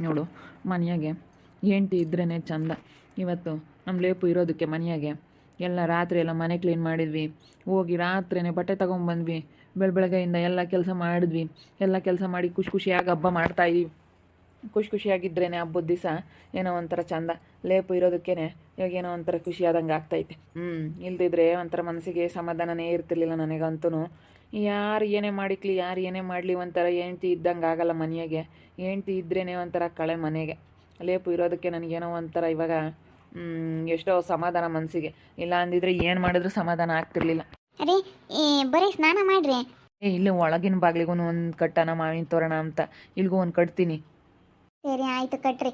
ನೋಡು ಮನೆಯಾಗೆ ಹೆಂಡ್ತಿ ಇದ್ರೇ ಚಂದ. ಇವತ್ತು ನಮ್ಮ ಲೇಪು ಇರೋದಕ್ಕೆ ಮನೆಯಾಗೆ ಎಲ್ಲ ರಾತ್ರಿ ಎಲ್ಲ ಮನೆ ಕ್ಲೀನ್ ಮಾಡಿದ್ವಿ, ಹೋಗಿ ರಾತ್ರಿನೇ ಬಟ್ಟೆ ತೊಗೊಂಬಂದ್ವಿ, ಬೆಳಗ್ಗೆಯಿಂದ ಎಲ್ಲ ಕೆಲಸ ಮಾಡಿದ್ವಿ, ಎಲ್ಲ ಕೆಲಸ ಮಾಡಿ ಖುಷಿಯಾಗಿ ಹಬ್ಬ ಮಾಡ್ತಾಯಿದ್ದೀವಿ. ಖುಷಿಯಾಗಿದ್ರೇ ಹಬ್ಬದ ದಿವಸ ಏನೋ ಒಂಥರ ಚಂದ. ಲೇಪು ಇರೋದಕ್ಕೇ ಇವಾಗ ಏನೋ ಒಂಥರ ಖುಷಿಯಾದಂಗೆ ಆಗ್ತೈತೆ. ಇಲ್ದಿದ್ರೆ ಒಂಥರ ಮನಸ್ಸಿಗೆ ಸಮಾಧಾನನೇ ಇರ್ತಿರ್ಲಿಲ್ಲ ನನಗಂತೂ. ಯಾರು ಏನೇ ಮಾಡಿಕ್ಲಿ, ಯಾರು ಏನೇ ಮಾಡಲಿ, ಒಂಥರ ಹೆಂಡ್ತಿ ಇದ್ದಂಗೆ ಆಗಲ್ಲ ಮನೆಯಾಗೆ. ಹೆಂಡ್ತಿ ಇದ್ರೇ ಒಂಥರ ಕಳೆ ಮನೆಗೆ. ಲೇಪು ಇರೋದಕ್ಕೆ ನನಗೇನೋ ಒಂಥರ ಇವಾಗ ಎಷ್ಟೋ ಸಮಾಧಾನ ಮನಸ್ಸಿಗೆ. ಇಲ್ಲ ಅಂದಿದ್ರೆ ಏನು ಮಾಡಿದ್ರೂ ಸಮಾಧಾನ ಆಗ್ತಿರ್ಲಿಲ್ಲ. ಅರೆ ಬರೀ ಸ್ನಾನ ಮಾಡ್ರಿ. ಇಲ್ಲಿ ಒಳಗಿನ ಬಾಗಿಲಿಗೂ ಒಂದು ಕಟ್ಟನ ಮಾವಿನ ತೋರಣ ಅಂತ, ಇಲ್ಲಿಗೂ ಒಂದು ಕಟ್ತೀನಿ. ಸರಿ ಆಯ್ತು ಕಟ್ರಿ.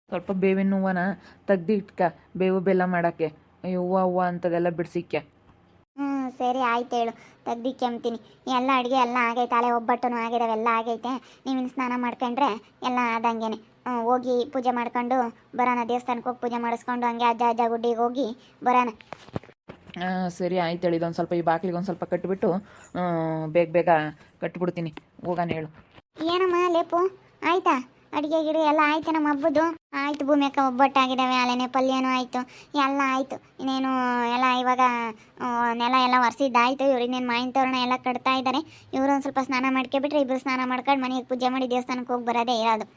ಸ್ವಲ್ಪ ಬೇವಿನ ಹೂವನ ತೆಗ್ದಿಟ್ಕ, ಬೇವು ಬೆಲ್ಲ ಮಾಡೋಕ್ಕೆ ಹೂವು ಅಂತದೆಲ್ಲ ಬಿಡಿಸಿಕ್ಕೆ. ಸರಿ ಆಯ್ತು ಹೇಳು, ತೆಗ್ದಿಕ್ಕೆಂಬ್ತೀನಿ. ಎಲ್ಲ ಅಡುಗೆ ಎಲ್ಲ ಆಗೈತೆ, ಅಲೆ ಒಬ್ಬಟ್ಟನು ಆಗಿದಾವೆ, ಎಲ್ಲ ಆಗೈತೆ. ನೀವಿನ್ನು ಸ್ನಾನ ಮಾಡ್ಕೊಂಡ್ರೆ ಎಲ್ಲ ಆದಂಗೆ ಹೋಗಿ ಪೂಜೆ ಮಾಡ್ಕೊಂಡು ಬರೋಣ. ದೇವಸ್ಥಾನಕ್ಕೆ ಹೋಗಿ ಪೂಜೆ ಮಾಡಿಸ್ಕೊಂಡು ಹಂಗೆ ಅಜ್ಜ ಗುಡ್ಡಿಗೆ ಹೋಗಿ ಬರೋಣ. ಸರಿ ಆಯ್ತು ಹೇಳಿ. ಇದೊಂದು ಸ್ವಲ್ಪ ಈ ಬಾಗಿಲಿಗೆ ಒಂದು ಸ್ವಲ್ಪ ಕಟ್ಟಿಬಿಟ್ಟು ಬೇಗ ಕಟ್ಟಿಬಿಡ್ತೀನಿ. ಹೋಗೋಣ ಹೇಳು. ಏನಮ್ಮ ಲೇಪು ಆಯ್ತಾ? ಅಡುಗೆ ಗಿಡ ಎಲ್ಲ ಆಯ್ತು ನಮ್ಮ ಹಬ್ಬದ್ದು? ಆಯ್ತು ಭೂಮಿ ಅಕ್ಕ, ಒಬ್ಬಟ್ಟಾಗಿದ್ದಾವೆ, ಅಲ್ಲೇನೆ ಪಲ್ಯನೂ ಆಯಿತು, ಎಲ್ಲ ಆಯಿತು. ಇನ್ನೇನು ಎಲ್ಲ ಇವಾಗ ನೆಲ ಎಲ್ಲ ಒರೆಸಿದ್ದಾಯ್ತು. ಇವ್ರು ಇನ್ನೇನು ಮಾವಿನ ತೋರಣ ಎಲ್ಲ ಕಟ್ತಾ ಇದ್ದಾರೆ. ಇವರು ಒಂದು ಸ್ವಲ್ಪ ಸ್ನಾನ ಮಾಡ್ಕೊಬಿಟ್ರೆ ಇಬ್ಬರು ಸ್ನಾನ ಮಾಡ್ಕೊಂಡು ಮನೆಗೆ ಪೂಜೆ ಮಾಡಿ ದೇವಸ್ಥಾನಕ್ಕೆ ಹೋಗಿ ಬರೋದೇ ಇರೋದು.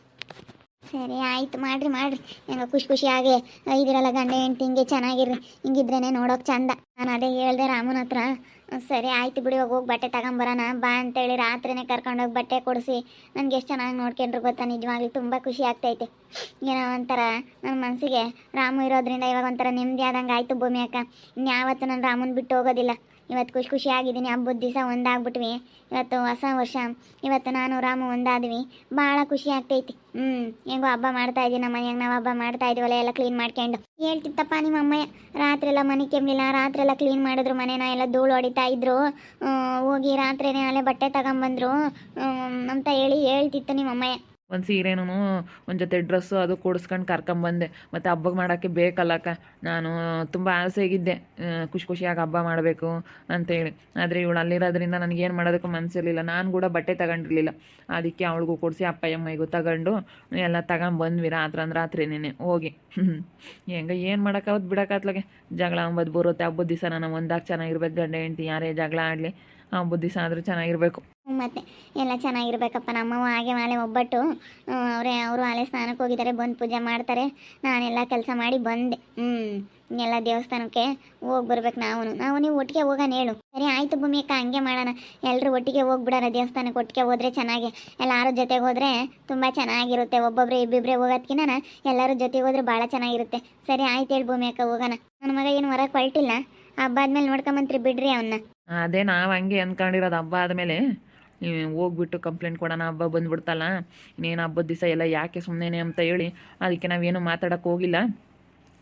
ಸರಿ ಆಯ್ತು, ಮಾಡ್ರಿ. ಏನೋ ಖುಷಿಯಾಗಿ ಇದಿರಲ್ಲ ಗಂಡ ಹೆಂಡ್ತಿ, ಹಿಂಗೆ ಚೆನ್ನಾಗಿರ್ರಿ. ಹಿಂಗಿದ್ರೇ ನೋಡೋಕೆ ಚಂದ. ನಾನು ಅದೇ ಹೇಳ್ದೆ ರಾಮನ ಹತ್ರ. ಸರಿ ಆಯ್ತು ಬಿಡಿ, ಹೋಗಿ ಬಟ್ಟೆ ತಗೊಂಬರೋಣ ಬಾ ಅಂತೇಳಿ ರಾತ್ರಿನೇ ಕರ್ಕೊಂಡೋಗಿ ಬಟ್ಟೆ ಕೊಡಿಸಿ ನನಗೆ ಎಷ್ಟು ಚೆನ್ನಾಗಿ ನೋಡ್ಕೊಂಡ್ರು ಗೊತ್ತಾ. ನಿಜವಾಗ್ಲೂ ತುಂಬ ಖುಷಿ ಆಗ್ತೈತೆ. ಏನೋ ಒಂಥರ ನನ್ನ ಮನಸ್ಸಿಗೆ ರಾಮು ಇರೋದ್ರಿಂದ ಇವಾಗ ಒಂಥರ ನೆಮ್ಮದಿ ಆದಂಗೆ ಆಯಿತು ಭೂಮಿ ಅಕ್ಕ. ಇನ್ಯಾವತ್ತು ನಾನು ರಾಮನ ಬಿಟ್ಟು ಹೋಗೋದಿಲ್ಲ. ಇವತ್ತು ಖುಷಿಯಾಗಿದ್ದೀನಿ. ಹಬ್ಬದ ದಿವಸ ಒಂದಾಗ್ಬಿಟ್ವಿ. ಇವತ್ತು ಹೊಸ ವರ್ಷ. ಇವತ್ತು ನಾನು ರಾಮು ಒಂದಾದ್ವಿ. ಭಾಳ ಖುಷಿ ಆಗ್ತೈತಿ. ಹೆಂಗೋ ಹಬ್ಬ ಮಾಡ್ತಾ ಇದ್ದೀವಿ ನಮ್ಮ ಮನೆಯಾಗ. ನಾವು ಹಬ್ಬ ಮಾಡ್ತಾ ಇದ್ವಲ್ಲ, ಎಲ್ಲ ಕ್ಲೀನ್ ಮಾಡ್ಕೊಂಡು. ಹೇಳ್ತಿತ್ತಪ್ಪ ನಿಮ್ಮ ಅಮ್ಮಯ್ಯ, ರಾತ್ರಿ ಎಲ್ಲ ಮನೆ ಕೆಮ್ಮಲಿಲ್ಲ, ರಾತ್ರಿ ಎಲ್ಲ ಕ್ಲೀನ್ ಮಾಡಿದ್ರು, ಮನೇನ ಎಲ್ಲ ಧೂಳು ಹೊಡಿತಾ ಇದ್ರು, ಹೋಗಿ ರಾತ್ರಿನೇ ಅಲ್ಲೇ ಬಟ್ಟೆ ತಗೊಂಬಂದ್ರು ಅಂತ ಹೇಳ್ತಿತ್ತು ನಿಮ್ಮ ಅಮ್ಮಯ್ಯ. ಒಂದು ಸೀರೆನೂ ಒಂದು ಜೊತೆ ಡ್ರೆಸ್ಸು ಅದು ಕೂಡಿಸ್ಕೊಂಡು ಕರ್ಕೊಂಬಂದೆ. ಮತ್ತು ಹಬ್ಬಕ್ಕೆ ಮಾಡೋಕ್ಕೆ ಬೇಕಲ್ಲಕ್ಕ. ನಾನು ತುಂಬ ಆಸೆಗಿದ್ದೆ ಖುಷಿಯಾಗಿ ಹಬ್ಬ ಮಾಡಬೇಕು ಅಂತೇಳಿ. ಆದರೆ ಇವಳು ಅಲ್ಲಿರೋದ್ರಿಂದ ನನಗೇನು ಮಾಡೋದಕ್ಕೂ ಮನಸ್ಸಿರಲಿಲ್ಲ. ನಾನು ಕೂಡ ಬಟ್ಟೆ ತಗೊಂಡಿರಲಿಲ್ಲ. ಅದಕ್ಕೆ ಅವಳಿಗೂ ಕೊಡಿಸಿ ಅಪ್ಪಯ್ಯಮ್ಮಗೂ ತಗೊಂಡು ಎಲ್ಲ ತಗೊಂಬಂದ್ವಿ. ರಾತ್ರಿನೇ ಹೋಗಿ ಹೆಂಗೆ ಏನು ಮಾಡೋಕ್ಕಾವತ್ತು ಬಿಡೋಕ್ಕಾತ್ಲಾಗೆ. ಜಗಳ ಅಂಬದು ಬರುತ್ತೆ. ಹಬ್ಬದ ದಿವಸ ನಾನು ಒಂದಾಗಿ ಚೆನ್ನಾಗಿರ್ಬೇಕು. ಗಂಡ ಹೆಂಡ್ತಿ ಯಾರೇ ಜಗಳ ಆಡಲಿ, ಹಬ್ಬದ ದಿವಸ ಆದರೂ ಚೆನ್ನಾಗಿರಬೇಕು. ಮತ್ತೆ ಎಲ್ಲ ಚೆನ್ನಾಗಿರ್ಬೇಕಪ್ಪ. ನಮ್ಮವ್ವ ಹಾಗೆ ಮಾಲೆ ಒಬ್ಬಟ್ಟು ಅವರು ಅಲೆ ಸ್ನಾನಕ್ಕೆ ಹೋಗಿದ್ದಾರೆ, ಬಂದು ಪೂಜೆ ಮಾಡ್ತಾರೆ. ನಾನೆಲ್ಲ ಕೆಲಸ ಮಾಡಿ ಬಂದೆ. ಎಲ್ಲ ದೇವಸ್ಥಾನಕ್ಕೆ ಹೋಗಿ ಬರ್ಬೇಕು. ನಾವು ನೀವು ಒಟ್ಟಿಗೆ ಹೋಗೋಣ ಹೇಳು. ಸರಿ ಆಯಿತು ಭೂಮಿ ಅಕ್ಕ, ಹಂಗೆ ಮಾಡೋಣ. ಎಲ್ಲರೂ ಒಟ್ಟಿಗೆ ಹೋಗ್ಬಿಡೋಣ ದೇವಸ್ಥಾನಕ್ಕೆ. ಒಟ್ಟಿಗೆ ಹೋದರೆ ಚೆನ್ನಾಗಿ, ಎಲ್ಲರೂ ಜೊತೆಗೆ ಹೋದರೆ ತುಂಬ ಚೆನ್ನಾಗಿರುತ್ತೆ. ಒಬ್ಬೊಬ್ಬರೇ ಇಬ್ಬಿಬ್ಬರೇ ಹೋಗೋದಕ್ಕಿಂತ ಎಲ್ಲರೂ ಜೊತೆಗೆ ಹೋದರೆ ಭಾಳ ಚೆನ್ನಾಗಿರುತ್ತೆ. ಸರಿ ಆಯ್ತು ಹೇಳಿ ಭೂಮಿ ಅಕ್ಕ, ಹೋಗೋಣ. ನನ್ನ ಮಗ ಏನು ಹೊರಗೆ ಹೊರಟಿಲ್ಲ. ಹಬ್ಬ ಆದ್ಮೇಲೆ ನೋಡ್ಕೊಂಬಂತ್ರಿ ಬಿಡ್ರಿ ಅವನ್ನ. ಅದೇ ನಾವು ಹಂಗೆ ಅಂದ್ಕೊಂಡಿರೋದು. ಹಬ್ಬ ಆದಮೇಲೆ ಹೋಗ್ಬಿಟ್ಟು ಕಂಪ್ಲೇಂಟ್ ಕೊಡೋಣ. ಹಬ್ಬ ಬಂದ್ಬಿಡ್ತಲ್ಲ, ಇನ್ನೇನು ಹಬ್ಬದ ದಿವಸ ಎಲ್ಲ ಯಾಕೆ ಸುಮ್ಮನೆ ಅಂತ ಹೇಳಿ ಅದಕ್ಕೆ ನಾವೇನು ಮಾತಾಡೋಕ್ಕೆ ಹೋಗಿಲ್ಲ.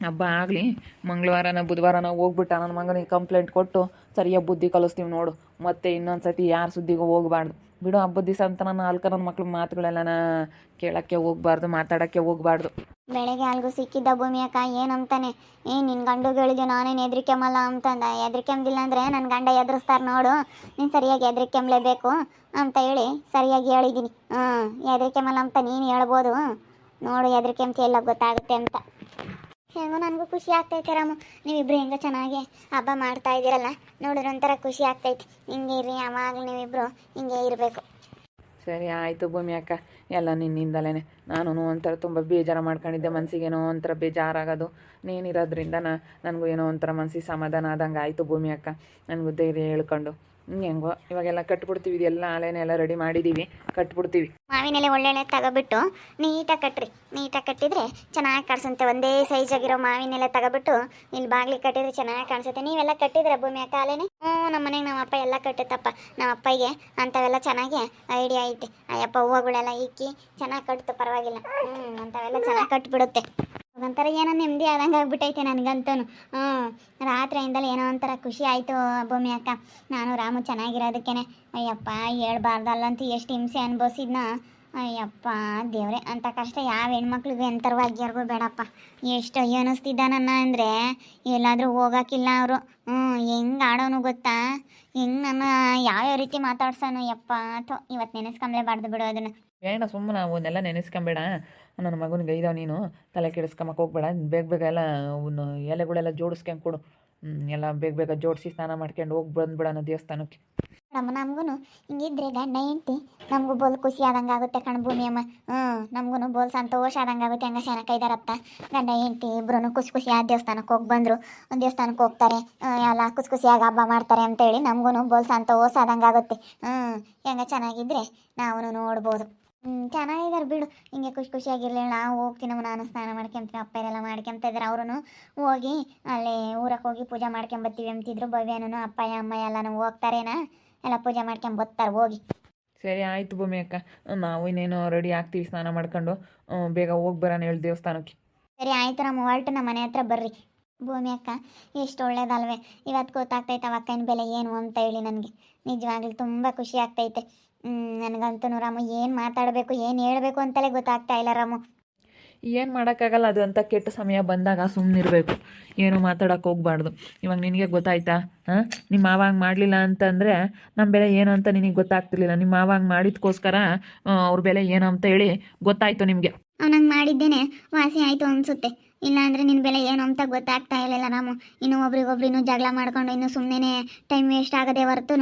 ಹಬ್ಬ ಆಗಲಿ, ಮಂಗಳವಾರನ ಬುಧವಾರನ ಹೋಗ್ಬಿಟ್ಟು ನನ್ನ ಮಗನಿಗೆ ಕಂಪ್ಲೇಂಟ್ ಕೊಟ್ಟು ಸರಿಯಾಗಿ ಬುದ್ಧಿ ಕಲಿಸ್ತೀವಿ ನೋಡು. ಮತ್ತೆ ಇನ್ನೊಂದು ಸತಿ ಯಾರ ಸುದ್ದಿಗೂ ಹೋಗಬಾರ್ದು ಬಿಡು. ಹಬ್ಬದ ದಿವಸ ಅಂತ ನನ್ನ ನನ್ನ ಮಕ್ಳ ಮಾತುಗಳೆಲ್ಲ ಕೇಳೋಕ್ಕೆ ಹೋಗಬಾರ್ದು, ಮಾತಾಡೋಕ್ಕೆ ಹೋಗಬಾರ್ದು. ಬೆಳಗ್ಗೆ ಅಲ್ಗೂ ಸಿಕ್ಕಿದ್ದ ಭೂಮಿ ಅಕ್ಕ ಏನಂತಾನೆ, ನಿನ್ನ ಗಂಡು ಹೇಳಿದೆ ನಾನೇನು ಹೆದ್ರಿಕೆಂಬಲ್ಲ ಅಂತಂದ. ಹೆದ್ರಿಕೆಂಬಿಲ್ಲ ಅಂದರೆ ನನ್ನ ಗಂಡ ಎದುರಿಸ್ತಾರೆ ನೋಡು, ನೀನು ಸರಿಯಾಗಿ ಹೆದ್ರಿಕೆಂಬಲೇಬೇಕು ಅಂತ ಹೇಳಿ ಸರಿಯಾಗಿ ಹೇಳಿದ್ದೀನಿ. ಹೆದ್ರಿಕೆಂಬಲ್ಲ ಅಂತ ನೀನು ಹೇಳ್ಬೋದು ನೋಡು, ಹೆದ್ರಿಕೆಂಬ ಎಲ್ಲ ಗೊತ್ತಾಗುತ್ತೆ ಅಂತ. ಹೆಂಗೋ ನನಗೂ ಖುಷಿ ಆಗ್ತೈತೆ ರಾಮು, ನೀವಿಬ್ರು ಹೆಂಗೋ ಚೆನ್ನಾಗಿ ಹಬ್ಬ ಮಾಡ್ತಾ ಇದ್ದೀರಲ್ಲ, ನೋಡಿದ್ರೆ ಒಂಥರ ಖುಷಿ ಆಗ್ತೈತಿ. ಹಿಂಗೆ ಇರ್ರಿ, ಯಾವಾಗಲೂ ನೀವಿಬ್ರು ಹಿಂಗೆ ಇರಬೇಕು. ಸರಿ ಆಯಿತು ಭೂಮಿ ಅಕ್ಕ, ಎಲ್ಲ ನಿನ್ನಿಂದಲೇ. ನಾನು ಒಂಥರ ತುಂಬ ಬೇಜಾರು ಮಾಡ್ಕೊಂಡಿದ್ದೆ. ಮನಸ್ಸಿಗೇನೋ ಒಂಥರ ಬೇಜಾರಾಗೋದು ನೀನಿರೋದ್ರಿಂದ ನನಗೂ ಏನೋ ಒಂಥರ ಮನಸ್ಸಿಗೆ ಸಮಾಧಾನ ಆದಂಗೆ ಆಯಿತು ಭೂಮಿ ಅಕ್ಕ. ನನಗೂ ಧೈರ್ಯ ಹೇಳ್ಕೊಂಡು ಹೆಂಗೋ ಇವಾಗೆಲ್ಲ ಕಟ್ಬಿಡ್ತೀವಿ. ಇದೆಲ್ಲ ಆಲೆನೆಲ್ಲ ರೆಡಿ ಮಾಡಿದ್ದೀವಿ, ಕಟ್ಬಿಡ್ತೀವಿ. ಮಾವಿನೆಲೆ ಒಳ್ಳೆಳೆ ತಗೋಬಿಟ್ಟು ನೀಟಾಗಿ ಕಟ್ಟ್ರಿ. ನೀಟಾಗಿ ಕಟ್ಟಿದ್ರೆ ಚೆನ್ನಾಗಿ ಕಾಣಿಸುತ್ತೆ. ಒಂದೇ ಸೈಜ್ ಆಗಿರೋ ಮಾವಿನೆಲೆ ತಗೋಬಿಟ್ಟು ಇಲ್ಲಿ ಬಾಗಿಲಿಗೆ ಕಟ್ಟಿದ್ರೆ ಚೆನ್ನಾಗಿ ಕಾಣಿಸುತ್ತೆ. ನೀವೆಲ್ಲ ಕಟ್ಟಿದ್ರೆ ಭೂಮಿ ಅಕ್ಕ ಆಲೆನೆ? ನಮ್ಮ ಮನೆಗೆ ನಮ್ಮ ಅಪ್ಪ ಎಲ್ಲ ಕಟ್ಟುತ್ತಪ್ಪ. ನಮ್ಮ ಅಪ್ಪಗೆ ಅಂಥವೆಲ್ಲ ಚೆನ್ನಾಗಿ ಐಡಿಯಾ ಐತೆ. ಅಯ್ಯಪ್ಪ ಹೂವುಗಳೆಲ್ಲ ಇಕ್ಕಿ ಚೆನ್ನಾಗಿ ಕಟ್ತು, ಪರವಾಗಿಲ್ಲ. ಅಂಥವೆಲ್ಲ ಚೆನ್ನಾಗಿ ಕಟ್ಬಿಡುತ್ತೆ. ಒಂಥರ ಏನೋ ನೆಮ್ಮದಿ ಆದಂಗೆ ಆಗ್ಬಿಟ್ಟೈತೆ ನನಗಂತೂ. ರಾತ್ರಿಯಿಂದಲೇ ಏನೋ ಒಂಥರ ಖುಷಿ ಆಯಿತು ಭೂಮಿ ಅಕ್ಕ. ನಾನು ರಾಮು ಚೆನ್ನಾಗಿರೋದಕ್ಕೇನೆ. ಅಯ್ಯಪ್ಪ ಹೇಳ್ಬಾರ್ದಲ್ಲಂತೂ ಎಷ್ಟು ಹಿಂಸೆ ಅನುಭವಿಸಿದ್ನ. ಅಯ್ಯಪ್ಪ ದೇವ್ರೆ, ಅಂಥ ಕಷ್ಟ ಯಾವ ಹೆಣ್ಮಕ್ಳಿಗೂ ಎಂಥರವಾಗಿಯಾರ್ಗೂ ಬೇಡಪ್ಪ. ಎಷ್ಟು ಅನ್ನಿಸ್ತಿದ್ದ ನನ್ನ ಅಂದರೆ ಎಲ್ಲಾದರೂ ಹೋಗೋಕ್ಕಿಲ್ಲ ಅವರು. ಹೆಂಗೆ ಆಡೋನು ಗೊತ್ತಾ, ಹೆಂಗೆ ನನ್ನ ಯಾವ್ಯಾವ ರೀತಿ ಮಾತಾಡ್ಸೋನು. ಯಪ್ಪ ಇವತ್ತು ನೆನೆಸ್ಕೊಂಬ್ಲೇಬಾರ್ದು ಬಿಡು ಅದನ್ನು. ಬೇಡ ಸುಮ್ಮನೆ ಅವನ್ನೆಲ್ಲ ನೆನೆಸ್ಕೊಂಬೇಡ. ನನ್ನ ಮಗನಿಗೆ ಇದಾವೆ, ನೀನು ತಲೆ ಕೆಡಿಸ್ಕೊಂಬಕ್ಕೆ ಹೋಗ್ಬೇಡ. ಬೇಗ ಬೇಗ ಎಲ್ಲ ಅವನ್ನ ಎಲೆಗಳೆಲ್ಲ ಜೋಡಿಸ್ಕೊಂಡು ಕೊಡು. ಎಲ್ಲ ಬೇಗ ಬೇಗ ಜೋಡಿಸಿ ಸ್ನಾನ ಮಾಡ್ಕೊಂಡು ಹೋಗಿ ಬಂದ್ಬಿಡೋಣ ದೇವಸ್ಥಾನಕ್ಕೆ. ನಮಗೂ ಹಿಂಗಿದ್ರೆ ಗಂಡ ಹೆಂಡ್ತಿ ನಮಗೂ ಬೋಲ್ ಖುಷಿ ಆದಂಗೆ ಆಗುತ್ತೆ ಕಣ್ ಭೂಮಿಯಮ್ಮ. ನಮಗೂ ಬೋಲ್ ಸಂತೋಷ ಆದಂಗೆ ಆಗುತ್ತೆ. ಹಂಗ ಶನಕ ಇದಾರತ್ತ ಗಂಡ ಹೆಂಡ್ತಿ ಇಬ್ರು ಖುಷಿ ಖುಷಿಯಾಗಿ ದೇವಸ್ಥಾನಕ್ಕೆ ಹೋಗಿ ಬಂದರು. ದೇವಸ್ಥಾನಕ್ಕೆ ಹೋಗ್ತಾರೆ, ಎಲ್ಲ ಖುಷಿ ಖುಷಿಯಾಗಿ ಹಬ್ಬ ಮಾಡ್ತಾರೆ ಅಂತೇಳಿ ನಮಗೂ ಬೋಲ್ ಸಂತೋಷ ಆದಂಗೆ ಆಗುತ್ತೆ. ಹೆಂಗ ಚೆನ್ನಾಗಿದ್ರೆ ನಾವು ನೋಡ್ಬೋದು. ಚೆನ್ನಾಗಿದ್ದಾರೆ ಬಿಡು. ಹಿಂಗೆ ಖುಷಿ ಖುಷಿಯಾಗಿರಲಿಲ್ಲ. ನಾವು ಹೋಗ್ತೀನಮ್ಮ, ನಾನು ಸ್ನಾನ ಮಾಡ್ಕೊಂತೀನಿ, ಅಪ್ಪ ಇದೆಲ್ಲ ಮಾಡ್ಕೊಂತ ಇದ್ದಾರೆ. ಅವರು ಹೋಗಿ ಅಲ್ಲಿ ಊರಕ್ಕೆ ಹೋಗಿ ಪೂಜೆ ಮಾಡ್ಕೊಂಬರ್ತೀವಿ ಅಂತಿದ್ರು. ಭವ್ಯನೂ ಅಪ್ಪ ಅಮ್ಮ ಎಲ್ಲನೂ ಹೋಗ್ತಾರೇನಾ, ಎಲ್ಲ ಪೂಜೆ ಮಾಡ್ಕೊಂಬರ್ತಾರೆ ಹೋಗಿ. ಸರಿ ಆಯಿತು ಭೂಮಿ ಅಕ್ಕ, ನಾವು ಇನ್ನೇನು ರೆಡಿ ಆಗ್ತೀವಿ ಸ್ನಾನ ಮಾಡ್ಕೊಂಡು. ಬೇಗ ಹೋಗಿ ಬರೋಣ ಹೇಳಿ ದೇವಸ್ಥಾನಕ್ಕೆ. ಸರಿ ಆಯಿತು, ನಮ್ಮ ಹೊರಟು ನಮ್ಮ ಮನೆ ಹತ್ರ ಬರ್ರಿ. ಭೂಮಿ ಅಕ್ಕ ಎಷ್ಟು ಒಳ್ಳೇದಲ್ವೇ, ಇವತ್ತು ಗೊತ್ತಾಗ್ತೈತೆ ಅವ ಅಕ್ಕನ ಬೆಲೆ ಏನು ಅಂತ ಹೇಳಿ. ನನಗೆ ನಿಜವಾಗ್ಲೂ ತುಂಬ ಖುಷಿ ಆಗ್ತೈತೆ. ನನಗಂತೂ ರಾಮು ಏನು ಮಾತಾಡಬೇಕು ಏನು ಹೇಳಬೇಕು ಅಂತಲೇ ಗೊತ್ತಾಗ್ತಾ ಇಲ್ಲ ರಾಮು. ಏನು ಮಾಡೋಕ್ಕಾಗಲ್ಲ, ಅದು ಅಂತ ಕೆಟ್ಟ ಸಮಯ ಬಂದಾಗ ಸುಮ್ಮನಿರಬೇಕು, ಏನು ಮಾತಾಡೋಕೆ ಹೋಗ್ಬಾರ್ದು. ಇವಾಗ ನಿನಗೆ ಗೊತ್ತಾಯ್ತಾ? ನಿಮ್ಮ ಮಾವ ಹಂಗೆ ಮಾಡಲಿಲ್ಲ ಅಂತಂದರೆ ನಮ್ಮ ಬೆಲೆ ಏನು ಅಂತ ನಿನಗೆ ಗೊತ್ತಾಗ್ತಿರ್ಲಿಲ್ಲ. ನಿಮ್ಮ ಮಾವ ಹಂಗೆ ಮಾಡಿದ್ಕೋಸ್ಕರ ಅವ್ರ ಬೆಲೆ ಏನು ಅಂತ ಹೇಳಿ ಗೊತ್ತಾಯಿತು ನಿಮಗೆ. ಅವನಂಗೆ ಮಾಡಿದ್ದೇನೆ ವಾಸಿ ಆಯಿತು ಅನಿಸುತ್ತೆ. ಇಲ್ಲಾಂದರೆ ನಿನ್ನ ಬೆಲೆ ಏನು ಅಂತ ಗೊತ್ತಾಗ್ತಾ ಇರಲಿಲ್ಲ ರಾಮು. ಇನ್ನು ಒಬ್ರಿಗೊಬ್ರು ಇನ್ನೂ ಜಗಳ ಮಾಡ್ಕೊಂಡು ಇನ್ನೂ ಸುಮ್ಮನೆ ಟೈಮ್ ವೇಸ್ಟ್ ಆಗದೆ ಹೊರತು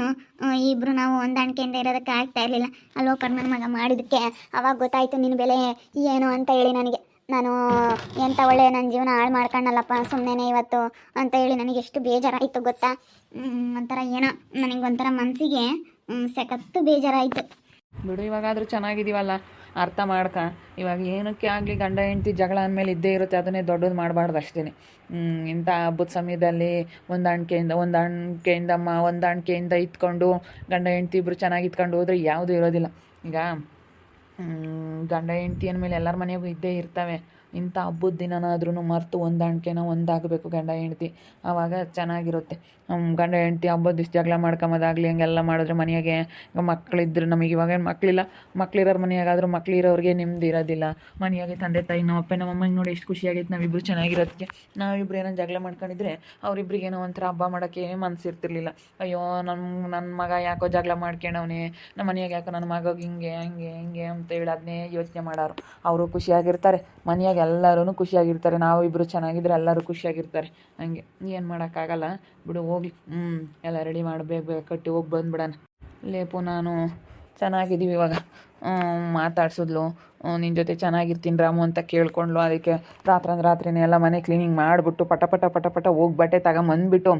ಇಬ್ಬರು ನಾವು ಹೊಂದಾಣಿಕೆಯಿಂದ ಇರೋದಕ್ಕೆ ಆಗ್ತಾ ಇರಲಿಲ್ಲ. ಅಲ್ಲೋ ನನ್ನ ಮಗ ಮಾಡಿದ್ದಕ್ಕೆ ಅವಾಗ ಗೊತ್ತಾಯಿತು ನಿನ್ನ ಬೆಲೆ ಏನು ಅಂತ ಹೇಳಿ ನನಗೆ. ನಾನು ಎಂಥ ಒಳ್ಳೆ ನನ್ನ ಜೀವನ ಹಾಳು ಮಾಡ್ಕೊಂಡಲ್ಲಪ್ಪ ಸುಮ್ಮನೆ ಇವತ್ತು ಅಂತ ಹೇಳಿ ನನಗೆ ಎಷ್ಟು ಬೇಜಾರಾಯಿತು ಗೊತ್ತಾ. ಒಂಥರ ಏನೋ ನನಗೊಂಥರ ಮನಸ್ಸಿಗೆ ಸಖತ್ತು ಬೇಜಾರಾಯಿತು. ಬಿಡು, ಇವಾಗಾದರೂ ಚೆನ್ನಾಗಿದ್ದೀವಲ್ಲ, ಅರ್ಥ ಮಾಡ್ಕ. ಇವಾಗ ಏನಕ್ಕೆ ಆಗಲಿ ಗಂಡ ಹೆಂಡ್ತಿ ಜಗಳ ಅಂದಮೇಲೆ ಇದ್ದೇ ಇರುತ್ತೆ, ಅದನ್ನೇ ದೊಡ್ಡದು ಮಾಡಬಾರ್ದು ಅಷ್ಟೇ. ಇಂಥ ಹಬ್ಬದ ಸಮಯದಲ್ಲಿ ಹೊಂದಾಣಿಕೆಯಿಂದ ಇತ್ಕೊಂಡು ಗಂಡ ಹೆಂಡ್ತಿ ಇಬ್ಬರು ಚೆನ್ನಾಗಿ ಇತ್ಕೊಂಡು ಹೋದರೆ ಯಾವುದೂ ಇರೋದಿಲ್ಲ. ಈಗ ಗಂಡ ಹೆಂಡ್ತಿ ಅಂದಮೇಲೆ ಎಲ್ಲರ ಮನೆಗೂ ಇದ್ದೇ ಇರ್ತವೆ. ಇಂಥ ಹಬ್ಬದ ದಿನನಾದ್ರೂ ಮರೆತು ಹೊಂದಾಣಿಕೆನ ಒಂದಾಗಬೇಕು ಗಂಡ ಹೆಂಡ್ತಿ, ಆವಾಗ ಚೆನ್ನಾಗಿರುತ್ತೆ. ಗಂಡ ಹೆಂಡ್ತಿ ಹಬ್ಬದ ದಿವಸ ಜಗಳ ಮಾಡ್ಕೊಂಬೋದಾಗಲಿ ಹಂಗೆಲ್ಲ ಮಾಡಿದ್ರೆ ಮನೆಯಾಗೆ ಮಕ್ಕಳಿದ್ರೆ, ನಮಗೆ ಇವಾಗ ಮಕ್ಕಳಿಲ್ಲ, ಮಕ್ಕಳಿರೋರು ಮನೆಯಾಗಾದರೂ ಮಕ್ಕಳಿರೋರಿಗೆ ನೆಮ್ಮದಿ ಇರೋದಿಲ್ಲ. ಮನೆಯಾಗೆ ತಂದೆ ತಾಯಿ ನಮ್ಮ ಅಪ್ಪ ನಮ್ಮ ಅಮ್ಮಂಗೆ ನೋಡಿ ಎಷ್ಟು ಖುಷಿಯಾಗಿತ್ತು ನಾವಿಬ್ಬರು ಚೆನ್ನಾಗಿರೋದಕ್ಕೆ. ನಾವಿಬ್ರು ಏನೋ ಜಗಳ ಮಾಡ್ಕೊಂಡಿದ್ರೆ ಅವರಿಬ್ರಿಗೇನೋ ಒಂಥರ ಹಬ್ಬ ಮಾಡೋಕ್ಕೆ ಮನಸ್ಸಿರ್ತಿರ್ಲಿಲ್ಲ. ಅಯ್ಯೋ ನನ್ನ ಮಗ ಯಾಕೋ ಜಗಳ ಮಾಡ್ಕೊಂಡವನೇ, ನಮ್ಮ ಮನೆಯಾಗ ಯಾಕೋ ನನ್ನ ಮಗಗೆ ಹಿಂಗೆ ಹಂಗೆ ಹಿಂಗೆ ಅಂತ ಹೇಳಿ ಅದನ್ನೇ ಯೋಚನೆ ಮಾಡೋರು. ಅವರು ಖುಷಿಯಾಗಿರ್ತಾರೆ, ಮನೆಯಾಗ ಎಲ್ಲರೂ ಖುಷಿಯಾಗಿರ್ತಾರೆ. ನಾವು ಇಬ್ಬರು ಚೆನ್ನಾಗಿದ್ರೆ ಎಲ್ಲರೂ ಖುಷಿಯಾಗಿರ್ತಾರೆ. ಹಂಗೆ ಏನು ಮಾಡೋಕ್ಕಾಗಲ್ಲ ಬಿಡು, ಹೋಗ್ಲಿ. ಎಲ್ಲ ರೆಡಿ ಮಾಡಬೇಕು, ಕಟ್ಟಿ ಹೋಗಿ ಬಂದುಬಿಡೋಣ. ಲೇಪು ನಾನು ಚೆನ್ನಾಗಿದ್ದೀವಿ ಇವಾಗ. ಮಾತಾಡ್ಸಿದ್ಲು, ನಿನ್ನ ಜೊತೆ ಚೆನ್ನಾಗಿರ್ತೀನಿ ರಾಮು ಅಂತ ಕೇಳ್ಕೊಂಡ್ಲು. ಅದಕ್ಕೆ ರಾತ್ರಿನೇ ಎಲ್ಲ ಮನೆ ಕ್ಲೀನಿಂಗ್ ಮಾಡಿಬಿಟ್ಟು ಪಟ ಹೋಗಿ ಬಟ್ಟೆ ತಗೊಂಬಂದ್ಬಿಟ್ಟು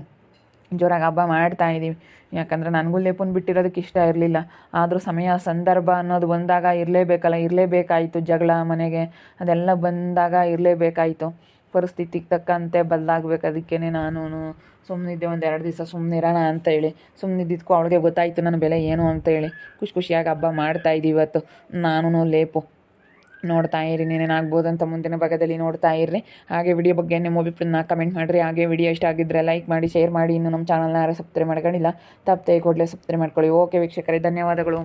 ಜೋರಾಗಿ ಹಬ್ಬ ಮಾಡ್ತಾಯಿದ್ದೀವಿ. ಯಾಕಂದರೆ ನನಗೂ ಲೇಪುನ ಬಿಟ್ಟಿರೋದಕ್ಕೆ ಇಷ್ಟ ಇರಲಿಲ್ಲ. ಆದರೂ ಸಮಯ ಸಂದರ್ಭ ಅನ್ನೋದು ಬಂದಾಗ ಇರಲೇಬೇಕಾಯಿತು. ಜಗಳ ಮನೆಗೆ ಅದೆಲ್ಲ ಬಂದಾಗ ಇರಲೇಬೇಕಾಯಿತು. ಪರಿಸ್ಥಿತಿಗೆ ತಕ್ಕಂತೆ ಬದಲಾಗಬೇಕು. ಅದಕ್ಕೇ ನಾನು ಸುಮ್ಮನಿದ್ದೆ, ಒಂದು 2 ದಿವಸ ಸುಮ್ಮನಿರೋಣ ಅಂತೇಳಿ. ಸುಮ್ಮನಿದ್ದಕ್ಕೂ ಅವಳಿಗೆ ಗೊತ್ತಾಯಿತು ನನ್ನ ಬೆಲೆ ಏನು ಅಂತೇಳಿ. ಖುಷಿಯಾಗಿ ಹಬ್ಬ ಮಾಡ್ತಾಯಿದ್ದೀವಿ ಇವತ್ತು ನಾನು ಲೇಪು. ನೋಡ್ತಾ ಇರಿ, ಏನೇನಾಗ್ಬೋದು ಅಂತ ಮುಂದಿನ ಭಾಗದಲ್ಲಿ ನೋಡ್ತಾ ಇರ್ರಿ. ಹಾಗೆ ವಿಡಿಯೋ ಬಗ್ಗೆ ನಿಮ್ಮ ಅಭಿಪ್ರಾಯನ ಕಮೆಂಟ್ ಮಾಡಿರಿ. ಹಾಗೆ ವಿಡಿಯೋ ಇಷ್ಟ ಆಗಿದ್ದರೆ ಲೈಕ್ ಮಾಡಿ, ಶೇರ್ ಮಾಡಿ. ಇನ್ನು ನಮ್ಮ ಚಾನಲ್ನ ಯಾರು ಸಬ್ಸ್ಕ್ರೈಬ್ ಮಾಡ್ಕೊಂಡಿಲ್ಲ ತಪ್ಪದೆ ಕೂಡಲೇ ಸಬ್ಸ್ಕ್ರೈಬ್ ಮಾಡ್ಕೊಳ್ಳಿ. ಓಕೆ ವೀಕ್ಷಕರೇ, ಧನ್ಯವಾದಗಳು.